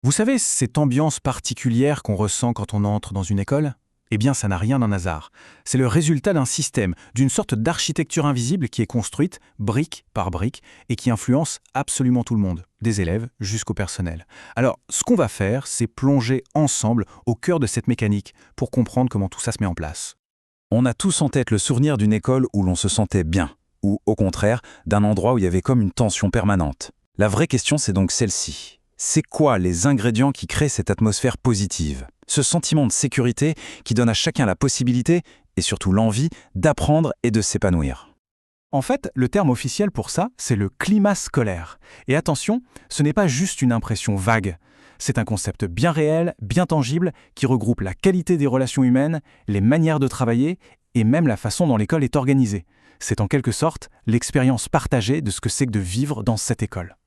Vous savez, cette ambiance particulière qu'on ressent quand on entre dans une école? Eh bien, ça n'a rien d'un hasard. C'est le résultat d'un système, d'une sorte d'architecture invisible qui est construite brique par brique et qui influence absolument tout le monde, des élèves jusqu'au personnel. Alors, ce qu'on va faire, c'est plonger ensemble au cœur de cette mécanique pour comprendre comment tout ça se met en place. On a tous en tête le souvenir d'une école où l'on se sentait bien, ou au contraire, d'un endroit où il y avait comme une tension permanente. La vraie question, c'est donc celle-ci. C'est quoi les ingrédients qui créent cette atmosphère positive? Ce sentiment de sécurité qui donne à chacun la possibilité, et surtout l'envie, d'apprendre et de s'épanouir. En fait, le terme officiel pour ça, c'est le climat scolaire. Et attention, ce n'est pas juste une impression vague. C'est un concept bien réel, bien tangible, qui regroupe la qualité des relations humaines, les manières de travailler et même la façon dont l'école est organisée. C'est en quelque sorte l'expérience partagée de ce que c'est que de vivre dans cette école.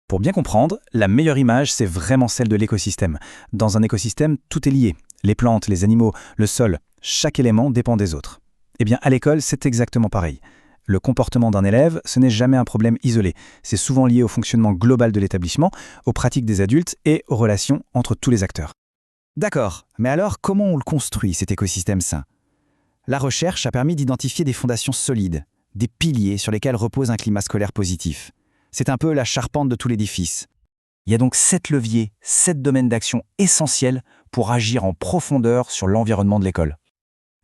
Pour bien comprendre, la meilleure image, c'est vraiment celle de l'écosystème. Dans un écosystème, tout est lié. Les plantes, les animaux, le sol, chaque élément dépend des autres. Eh bien, à l'école, c'est exactement pareil. Le comportement d'un élève, ce n'est jamais un problème isolé. C'est souvent lié au fonctionnement global de l'établissement, aux pratiques des adultes et aux relations entre tous les acteurs. D'accord, mais alors comment on le construit, cet écosystème sain? La recherche a permis d'identifier des fondations solides, des piliers sur lesquels repose un climat scolaire positif. C'est un peu la charpente de tout l'édifice. Il y a donc 7 leviers, 7 domaines d'action essentiels pour agir en profondeur sur l'environnement de l'école.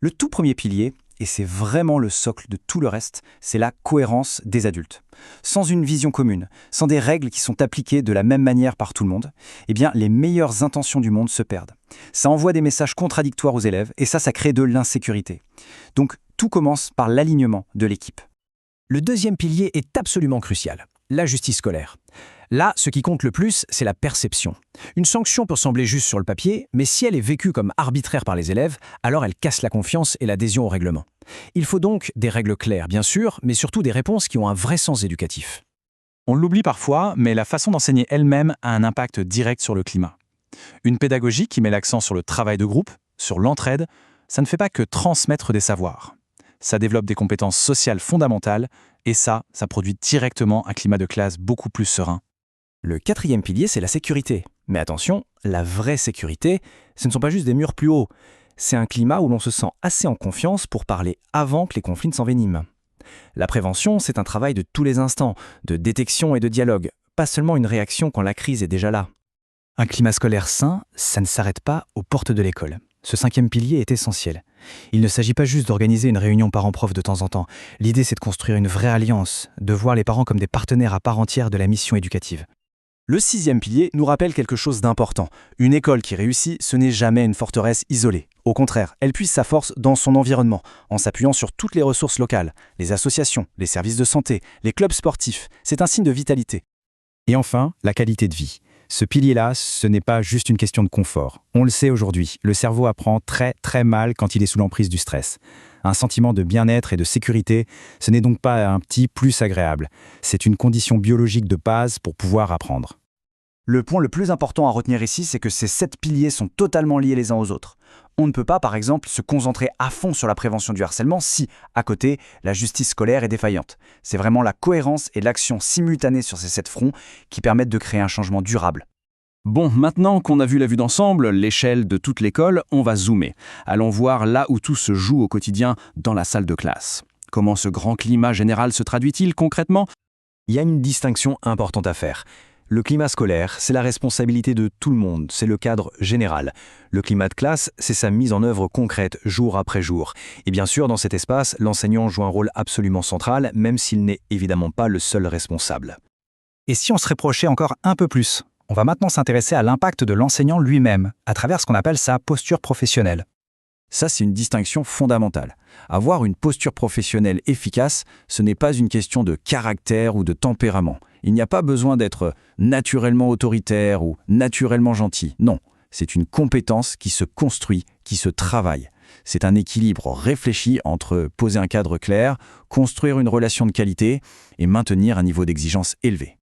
Le tout premier pilier, et c'est vraiment le socle de tout le reste, c'est la cohérence des adultes. Sans une vision commune, sans des règles qui sont appliquées de la même manière par tout le monde, eh bien les meilleures intentions du monde se perdent. Ça envoie des messages contradictoires aux élèves et ça crée de l'insécurité. Donc tout commence par l'alignement de l'équipe. Le deuxième pilier est absolument crucial, la justice scolaire. Là, ce qui compte le plus, c'est la perception. Une sanction peut sembler juste sur le papier, mais si elle est vécue comme arbitraire par les élèves, alors elle casse la confiance et l'adhésion au règlement. Il faut donc des règles claires, bien sûr, mais surtout des réponses qui ont un vrai sens éducatif. On l'oublie parfois, mais la façon d'enseigner elle-même a un impact direct sur le climat. Une pédagogie qui met l'accent sur le travail de groupe, sur l'entraide, ça ne fait pas que transmettre des savoirs. Ça développe des compétences sociales fondamentales et ça produit directement un climat de classe beaucoup plus serein. Le quatrième pilier, c'est la sécurité. Mais attention, la vraie sécurité, ce ne sont pas juste des murs plus hauts. C'est un climat où l'on se sent assez en confiance pour parler avant que les conflits ne s'enveniment. La prévention, c'est un travail de tous les instants, de détection et de dialogue, pas seulement une réaction quand la crise est déjà là. Un climat scolaire sain, ça ne s'arrête pas aux portes de l'école. Ce cinquième pilier est essentiel. Il ne s'agit pas juste d'organiser une réunion parents-prof de temps en temps. L'idée, c'est de construire une vraie alliance, de voir les parents comme des partenaires à part entière de la mission éducative. Le sixième pilier nous rappelle quelque chose d'important. Une école qui réussit, ce n'est jamais une forteresse isolée. Au contraire, elle puise sa force dans son environnement, en s'appuyant sur toutes les ressources locales, les associations, les services de santé, les clubs sportifs. C'est un signe de vitalité. Et enfin, la qualité de vie. Ce pilier-là, ce n'est pas juste une question de confort. On le sait aujourd'hui, le cerveau apprend très mal quand il est sous l'emprise du stress. Un sentiment de bien-être et de sécurité, ce n'est donc pas un petit plus agréable. C'est une condition biologique de base pour pouvoir apprendre. Le point le plus important à retenir ici, c'est que ces 7 piliers sont totalement liés les uns aux autres. On ne peut pas, par exemple, se concentrer à fond sur la prévention du harcèlement si, à côté, la justice scolaire est défaillante. C'est vraiment la cohérence et l'action simultanée sur ces 7 fronts qui permettent de créer un changement durable. Bon, maintenant qu'on a vu la vue d'ensemble, l'échelle de toute l'école, on va zoomer. Allons voir là où tout se joue au quotidien dans la salle de classe. Comment ce grand climat général se traduit-il concrètement? Il y a une distinction importante à faire. Le climat scolaire, c'est la responsabilité de tout le monde, c'est le cadre général. Le climat de classe, c'est sa mise en œuvre concrète, jour après jour. Et bien sûr, dans cet espace, l'enseignant joue un rôle absolument central, même s'il n'est évidemment pas le seul responsable. Et si on se rapprochait encore un peu plus? On va maintenant s'intéresser à l'impact de l'enseignant lui-même, à travers ce qu'on appelle sa posture professionnelle. Ça, c'est une distinction fondamentale. Avoir une posture professionnelle efficace, ce n'est pas une question de caractère ou de tempérament. Il n'y a pas besoin d'être naturellement autoritaire ou naturellement gentil. Non, c'est une compétence qui se construit, qui se travaille. C'est un équilibre réfléchi entre poser un cadre clair, construire une relation de qualité et maintenir un niveau d'exigence élevé.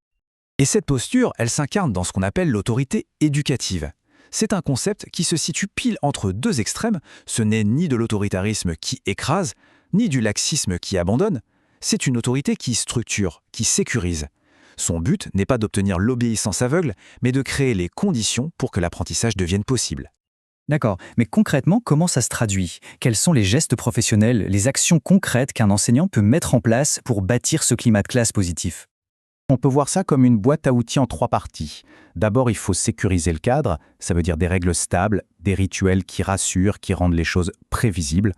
Et cette posture, elle s'incarne dans ce qu'on appelle l'autorité éducative. C'est un concept qui se situe pile entre deux extrêmes. Ce n'est ni de l'autoritarisme qui écrase, ni du laxisme qui abandonne. C'est une autorité qui structure, qui sécurise. Son but n'est pas d'obtenir l'obéissance aveugle, mais de créer les conditions pour que l'apprentissage devienne possible. D'accord, mais concrètement, comment ça se traduit? Quels sont les gestes professionnels, les actions concrètes qu'un enseignant peut mettre en place pour bâtir ce climat de classe positif? On peut voir ça comme une boîte à outils en 3 parties. D'abord, il faut sécuriser le cadre, ça veut dire des règles stables, des rituels qui rassurent, qui rendent les choses prévisibles.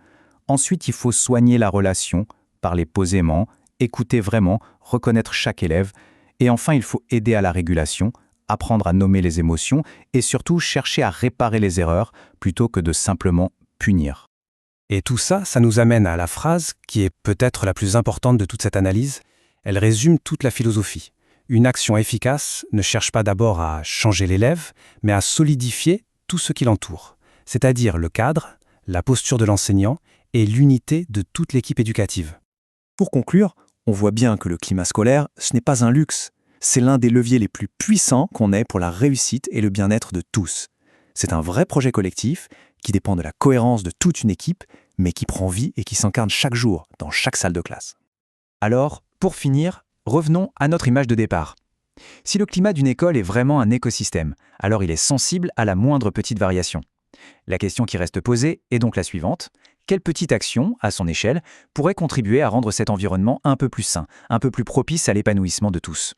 Ensuite, il faut soigner la relation, parler posément, écouter vraiment, reconnaître chaque élève. Et enfin, il faut aider à la régulation, apprendre à nommer les émotions et surtout chercher à réparer les erreurs plutôt que de simplement punir. Et tout ça, ça nous amène à la phrase qui est peut-être la plus importante de toute cette analyse. Elle résume toute la philosophie. Une action efficace ne cherche pas d'abord à changer l'élève, mais à solidifier tout ce qui l'entoure, c'est-à-dire le cadre, la posture de l'enseignant et l'unité de toute l'équipe éducative. Pour conclure, on voit bien que le climat scolaire, ce n'est pas un luxe. C'est l'un des leviers les plus puissants qu'on ait pour la réussite et le bien-être de tous. C'est un vrai projet collectif qui dépend de la cohérence de toute une équipe, mais qui prend vie et qui s'incarne chaque jour dans chaque salle de classe. Alors, pour finir, revenons à notre image de départ. Si le climat d'une école est vraiment un écosystème, alors il est sensible à la moindre petite variation. La question qui reste posée est donc la suivante. Quelle petite action, à son échelle, pourrait contribuer à rendre cet environnement un peu plus sain, un peu plus propice à l'épanouissement de tous ?